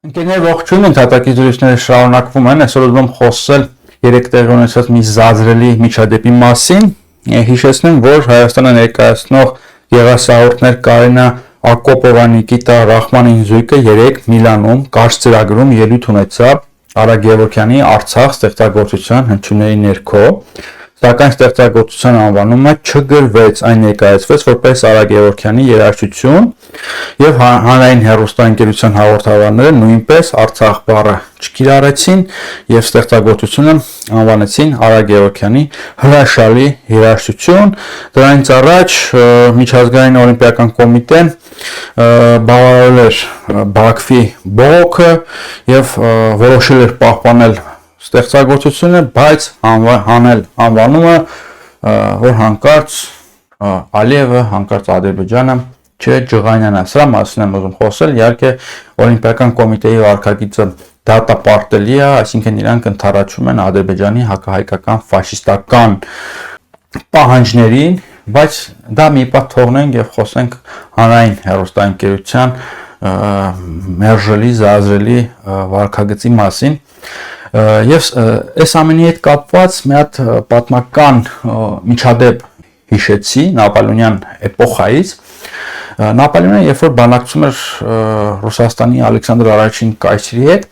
Ընկերներ ողջույն, ընդհատակի զրույցները շարունակվում են, այսօր ուզում եմ խոսել երեք տեղի ունեցած մի զազրելի միջադեպի մասին։ Հիշեցնեմ, որ Հայաստանը ներկայացնող գեղասահորդներ Կարինա Ակոպովա, Նիկիտա Ռախմանին զույգը 3 Միլանում կարճ ծրագրում ելույթ ունեցավ Արա Գևորգյանի Արցախ ստեղծագործության հնչյունների ներքո, սակայն ստեղծագործության անվանումը չգրվեց, այն ներկայացվեց որպես Արա Գևորգյանի երաժշտություն եւ հանրային հեռուստաընկերության հաղորդավարները նույնպես Արցախ բառը չկիրառեցին եւ ստեղծագործությունը անվանեցին Արա Գևորգյանի հրաշալի երաժշտություն։ Դրանից առաջ Միջազգային օլիմպիական կոմիտեն բավարարել էր Բաքվի բողոքը եւ որոշել էր պահպանել ստեղծագործությունը, բայց հանել անվանումը, որ հանկարծ Ալիևը, հանկարծ Ադրբեջանը չջղայնանա։ Սրա մասին եմ ուզում խոսել, իհարկե օլիմպիական կոմիտեի վարքագիծը դատապարտելի է, այսինքն իրանք ընդառաջում են Ադրբեջանի հակահայկական ֆաշիստական պահանջներին, բայց դա մի պահ թողնենք եւ խոսենք հանրային հեռուստաընկերության մերժելի, զազրելի վարքագծի մասին։ Եվ այս ամենի հետ կապված մի հատ պատմական միջադեպ հիշեցի Նապոլեոնյան էպոխայից։ Նապոլեոնը, երբ որ բանակցում էր Ռուսաստանի Ալեքսանդր առաջին կայսրի հետ,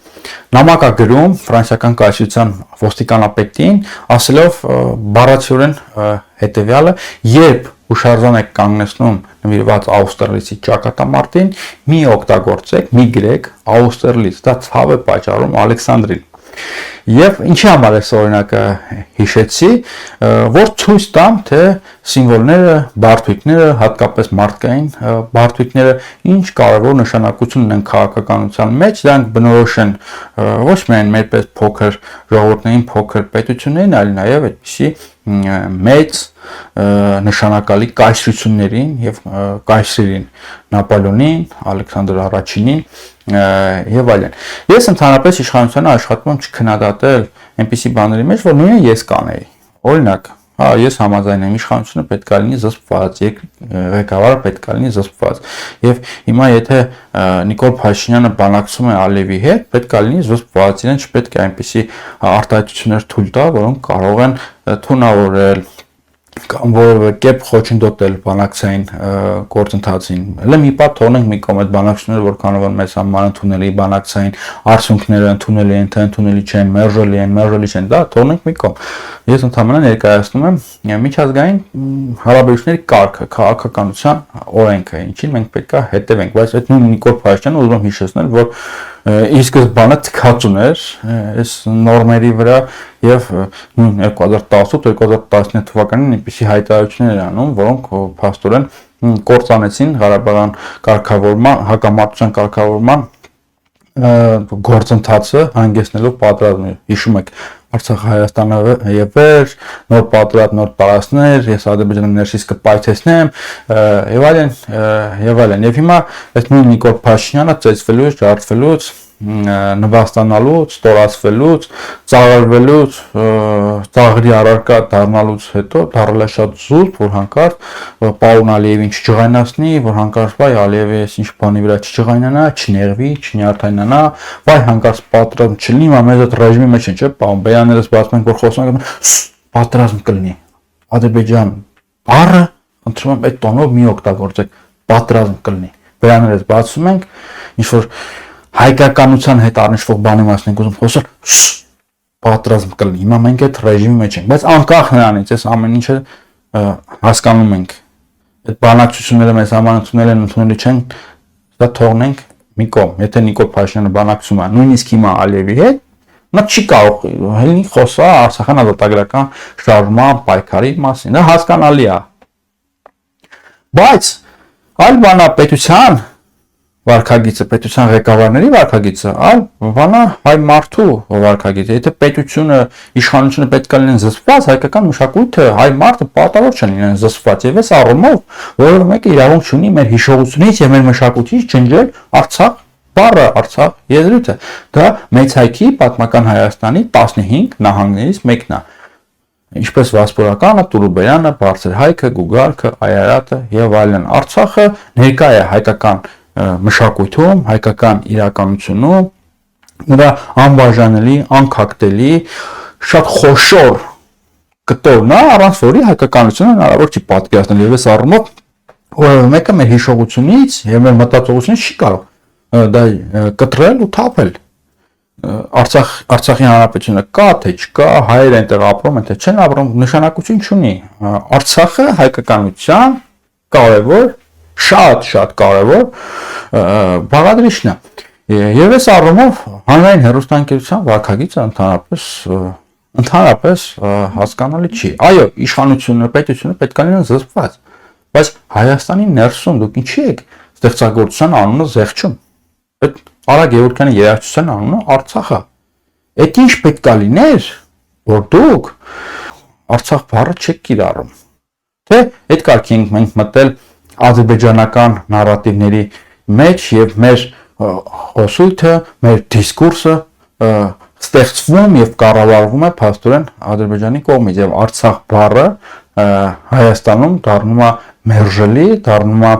նամակ է գրում ֆրանսիական կայսրության ոստիկանապետին, ասելով բառացիորեն հետևյալը. երբ հուշարձան եք կանգնեցնում նվիրված Աուստերլիցի ճակատամարտին, մի օգտագործեք, մի գրեք Աուստերլից, դա ցավ է պատճառում Ալեքսանդրին։ Եվ ինչի համար այս օրինակը հիշեցի, որ ցույց տամ, թե սիմվոլները, բարդույթները, հատկապես մարդկային բարդույթները ինչ կարևոր նշանակություն ունեն քաղաքականության մեջ, դրանք բնորոշ են ոչ միայն մեր պես փոքր ժողովուրդներին, փոքր պետություններին, այլ նաև այդպիսի մեծ նշանակալի կայսրություններին եւ կայսրերին, Նապոլեոնին, Ալեքսանդր առաջինին եւ այլն։ Ես ընդհանրապես իշխանությանը աշխատում եմ չքննադատել այնպիսի բաների մեջ, որ նույնը ես կանեի։ Օրինակ, ես համաձայն եմ, իշխանությունը պետք է լինի զսպված, ղեկավարը պետք է լինի զսպված։ Եվ հիմա եթե Նիկոլ Փաշինյանը բանակցում է Ալիևի հետ, պետք է լինի զսպված, իրեն չպետք է այնպիսի արտահայտություններ թույլ տա, որոնք կարող են թունավորել կամ որևէ կերպ խոչընդոտել բանակցային գործընթացին։ Հələ մի պատ թողնենք մի կողմ այդ բանակցությունները, որքանով են մեզ համար ընդունելի, բանակցային արդյունքները ընդունելի են, թե ընդունելի չեն, մերժելի չեն, դա թողնենք մի կողմ։ Ես ընդհանրապես ներկայացնում եմ միջազգային հարաբերությունների կարգը, քաղաքականության օրենքը, ինչին մենք պետք է հետևենք, բայց այդ նույն Նիկոլ Փաշինյանը ուզում եմ հիշեցնել, որ ի սկզբանե թքած ուներ այս նորմերի վրա եւ նույն 2018-2019 թվականին այնպիսի հայտարարություններ անում, որոնք փաստորեն կործանեցին Ղարաբաղյան կարգավորման, հակամարտության կարգավորման գործընթացը հանգեցնելով պատերազմի։ Հիշում եք Արցախը Հայաստանը եւ վեր, նոր պատրաստ, նոր տարածքներ, ես Ադրբեջանի ներսից կպայթեցնեմ եւ այլն եւ այլն։ Եվ հիմա այս նույն Նիկոլ Փաշինյանը ծեծվելուց, ջարդվելուց, նվաստանալուց, ստորացվելուց, ծաղրվելուց, ծաղրի առարկա դառնալուց հետո դառել է շատ զուրկ, որ հանկարծ պարոն Ալիևին չջղայնացնի, որ հանկարծ վայ Ալիևը ինչ բանի վրա չջղայնանա, չներվի, չնյարդայնանա, վայ հանկարծ պատրաստ չլինի, մա մեզ այդ ռեժիմի մեջ են, չէ՞, պարոն Բեյաներս բացում ենք, որ խոսում ենք, պատրաստ կլինի։ Ադրբեջան բառը, ընտրում եմ այդ տոնով մի օգտագործեք, պատրաստ կլինի։ Բեյաներս բացում ենք, ինչ որ հայկականության հետ առնչվող բանի մասին ենք ուզում խոսել, պատրաստ կլինի։ Հիմա մենք այդ ռեժիմի մեջ ենք, բայց անկախ նրանից, այս ամեն ինչը հասկանում ենք։ Այդ բանակցությունները մեզ համար ընդունել են, ընդունելի չեն, դա թողնենք մի կողմ։ Եթե Նիկոլ Փաշինյանը բանակցում է նույնիսկ հիմա Ալիևի հետ, նա չի կարող հենց խոսա Արցախյան ազատագրական շարժման պայքարի մասին, դա հասկանալի է։ Բայց այլ բանա պետության վարքագիծը, պետության ղեկավարների վարքագիծը, այլ բանա հայ մարդու վարքագիծը։ Եթե պետությունը, իշխանությունը պետք է լինեն զսպված, հայկական մշակույթը, հայ մարդը պարտավոր չեն լինեն զսպված։ Եվ այս առումով որևէ մեկը իրավունք չունի մեր հիշողությունից եւ մեր մշակույթից ջնջել Արցախ բառը, Արցախ եզրույթը։ Դա մեծ հայքի պատմական Հայաստանի 15 նահանգներից մեկն է։ Ինչպես Վասպուրականը, Տուրուբերյանը, Բարձր հայքը, Գուգարքը, Այարատը եւ այլն։ Արցախը ներկա է հայկական մշակույթում, հայկական իրականությունում, նրա անբաժանելի, անկախտելի, շատ խոշոր կտորն է, առանց որի հայկականությունը հնարավոր չի պատկերացնել եւ այս առումով որևէ մեկը մեր հիշողությունից եւ մեր մտածողությունից չի կարող դա կտրել ու թափել։ Արցախի հանրապետությունը կա թե չկա, հայերը այնտեղ ապրում են թե չեն ապրում, նշանակություն չունի։ Արցախը հայկականության կարևոր, շատ կարևոր բաղադրիչն է։ Եվ այս առումով հանրային հեռուստաընկերության վարքագիծը ընդհանրապես հասկանալի չի։ Այո, իշխանությունը, պետությունը պետք է լինեն զսպված, բայց Հայաստանի ներսում դուք ինչի եք ստեղծագործության անունը զեղչում։ Այդ Արա Գևորգյանի երաժշտության անունը Արցախը։ Այդ ինչ պետք է լիներ, որ դուք Արցախ բառը չեք կիրառում։ Թե այդ կարգի ենք մենք մտել ադրբեջանական նարատիվների մեջ եւ մեր խոսույթը, մեր դիսկուրսը ստեղծվում եւ կառավարվում է փաստորեն Ադրբեջանի կողմից եւ Արցախ բառը Հայաստանում դառնում է մերժելի, դառնում է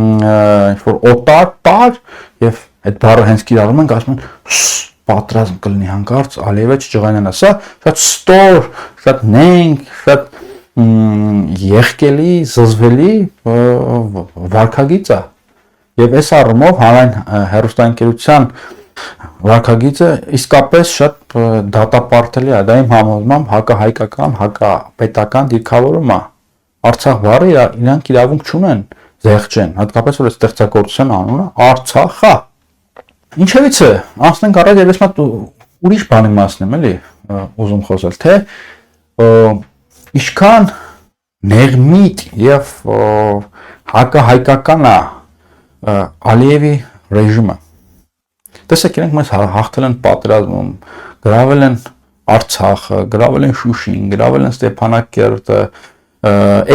ինչ-որ օտար եւ այդ բառը հենց կիրառում ենք, ասում են պատրաստ կլինի հանկարծ Ալիևը չջղանանա, սա շատ ստոր, շատ նենք, շատ եղկելի, զզվելի վարքագիծ է եւ այս առումով հանրային հեռուստաընկերության վարքագիծը իսկապես շատ դատապարտելի է, դա իմ համոզմամբ հակահայկական, հակապետական դիրքավորում է։ Արցախ բառը իրանք իրավունք չունեն զեղչեն, հատկապես որ ստեղծագործության անունը Արցախ է։ Ինչևից է, անցնենք առաջ եւ ես մոտ ուրիշ բանի մասն եմ էլի ուզում խոսել, թե ինչքան նեղմիտ եւ հակահայկական է Ալիևի ռեժիմը։ Տեսեք, իրենք մեզ հաղթել են պատերազմում, գրավել են Արցախը, գրավել են Շուշին, գրավել են Ստեփանակերտը,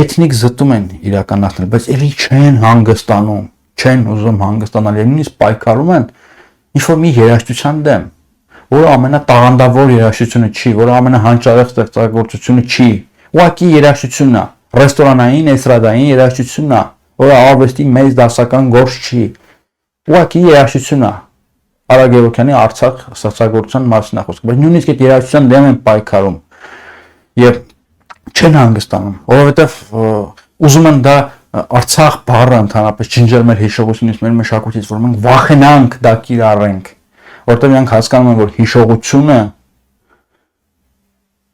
էթնիկ զտում են իրականացնել, բայց էլի չեն հանգստանում, չեն ուզում հանգստանալ, եւ նույնիսկ պայքարում են ինչ-որ մի երաժշտության դեմ, որը ամենատաղանդավոր երաժշտությունը չի, որը ամենահանճարեղ ստեղծագործությունը չի, ուղղակի երաժշտությունն է, ռեստորանային, էստրադային երաժշտությունն է, որը արվեստի մեծ դասական գործ չի, ուղղակի երաժշտությունն է։ Արա Գևորգյանի Արցախ ստեղծագործության մասին է խոսքը, բայց նույնիսկ այդ երաժշտության դեմ են պայքարում եւ չեն հանգստանում, որովհետեւ ուզում են դա Արցախ բառը ընդհանրապես ջնջել մեր հիշողությունից, մեր մշակույթից, որ մենք վախենանք դա կիրառենք, որտեղ նրանք հասկանում են, որ հիշողությունը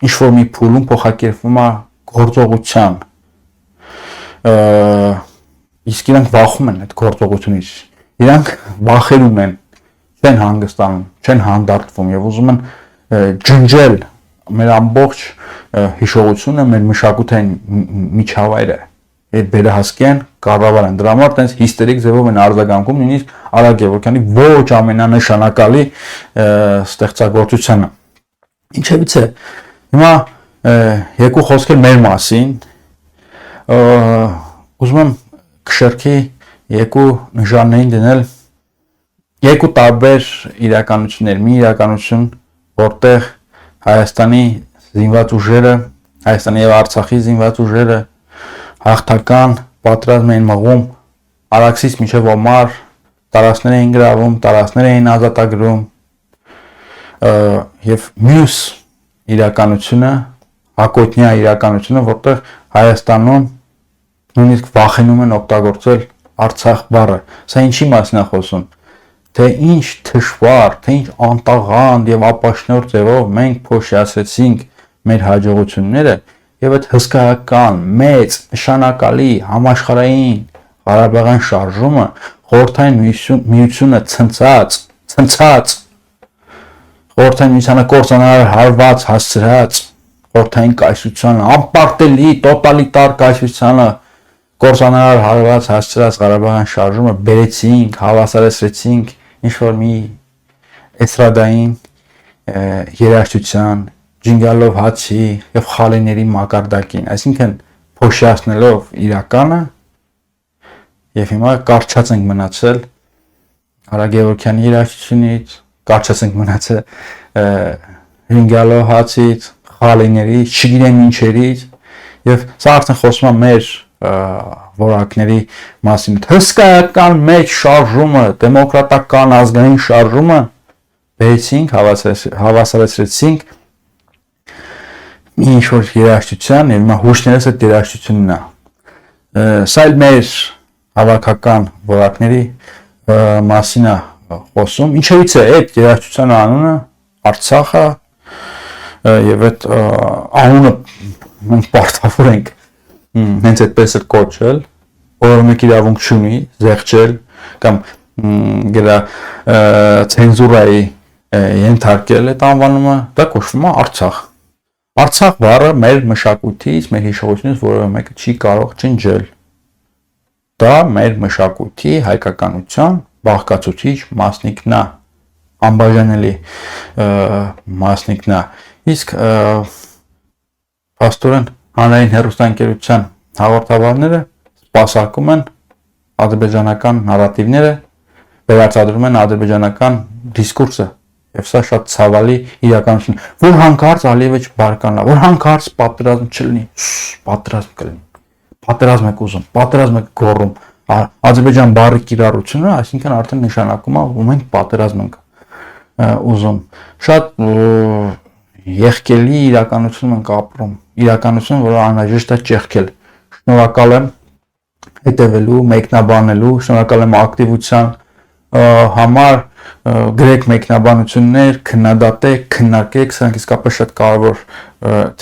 ինչ որ մի փուլում փոխակերպվում է գործողության, իսկ իրանք վախում են այդ գործողությունից, իրանք վախենում են, չեն հանգստանում, չեն հանդարտվում եւ ուզում են ջնջել մեր ամբողջ հիշողությունը, մեր մշակութային միջավայրը, այդ բերահասկեն կառավար են, դրա համար տենց հիստերիկ ձևով են արձագանքում նույնիսկ Արա Գևորգյանի ոչ ամենանշանակալի ստեղծագործությանը։ Ինչևից է, հիմա երկու խոսքեր մեր մասին, ուզում եմ քշերքի երկու նշաններին դնել երկու տարբեր իրականություններ, մի իրականություն, որտեղ Հայաստանի զինված ուժերը, Հայաստանի եւ Արցախի զինված ուժերը հաղթական պատրաստ էին մղում Արաքսից մինչև Օմար, տարածքներ էին գրավում, տարածքներ էին ազատագրում եւ մյուս իրականությունը, հակոտնյա իրականությունը, որտեղ Հայաստանում նույնիսկ վախենում են օգտագործել Արցախ բառը։ Սա ինչի մասին է խոսում։ Թե ինչ թշվառ, թե ինչ անտաղանդ եւ ապաշնոր ձևով մենք փոշիացրեցինք մեր հաջողությունները եւ այդ հսկայական, մեծ, նշանակալի համաշխարհային Ղարաբաղյան շարժումը խորհրդային միությունը ցնցած խորհրդային միությանը կործանարար հարված հասցրած խորհրդային կայսրությանը, անպարտելի տոտալիտար կայսրությանը կործանարար հարված հասցրած Ղարաբաղյան շարժումը բերեցինք, հավասարեցրեցինք ինչ-որ մի էստրադային երաժշտության, ջինգալով հացի եւ խալիների մակարդակին, այսինքն փոշիացնելով իրականը եւ հիմա կարճած ենք մնացել Արա Գևորգյանի երաժշտությունից, կարճած ենք մնացել ջինգալով հացից, խալիներից, չգիտեմ ինչերից եւ սա արդեն խոսում է մեր որակների մասին, հսկայական մեծ շարժումը, դեմոկրատական ազգային շարժումը բերեցինք, հավասարեցրեցինք մի ինչ-որ երաժշտության եւ հիմա հուշներս այդ երաժշտությունն է։ Սա էլ մեր հավաքական որակների մասին է խոսում։ Ինչևից է այդ երաժշտության անունը Արցախը եւ այդ անունը մենք պարտավոր ենք հենց այդպես էլ կոչել, որը մեկ իրավունք չունի զեղչել կամ գերա ցենզուրայի ենթարկել այդ անվանումը, դա կոչվում է Արցախ։ Արցախ բառը մեր մշակույթից, մեր հիշողությունից որևէ մեկը չի կարող ջնջել։ Դա մեր մշակույթի հայկականության բաղկացուցիչ մասնիկն է, անբաժանելի մասնիկն է։ Իսկ փաստորեն հանրային հեռուստաընկերության հաղորդավարները սպասարկում են ադրբեջանական նարատիվները, վերարտադրում են ադրբեջանական դիսկուրսը, եւ սա շատ ցավալի իրականություն, որ հանկարծ Ալիևը չբարկանա, որ հանկարծ պատերազմ չլինի, պատերազմ կլինի, պատերազմ եք ուզում, պատերազմ եք գոռում, Ադրբեջան բառի կիրառությունը, այսինքն արդեն նշանակում է, որ մենք պատերազմ ենք ուզում, շատ եղկելի իրականություն ենք ապրում, իրականություն, որը անհրաժեշտ է ճեղքել։ Շնորհակալ եմ հետևելու, մեկնաբանելու, շնորհակալ եմ ակտիվության համար, գրեք մեկնաբանություններ, քննադատեք, քննարկեք, սրանք իսկապես շատ կարևոր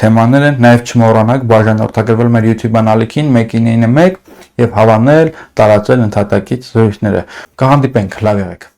թեմաներ են, նաև չմոռանաք բաժանորդագրվել մեր YouTube ալիքին 191 եւ հավանել, տարածել ընդհատակից զրույցները։ Կհանդիպենք, լավ եղեք։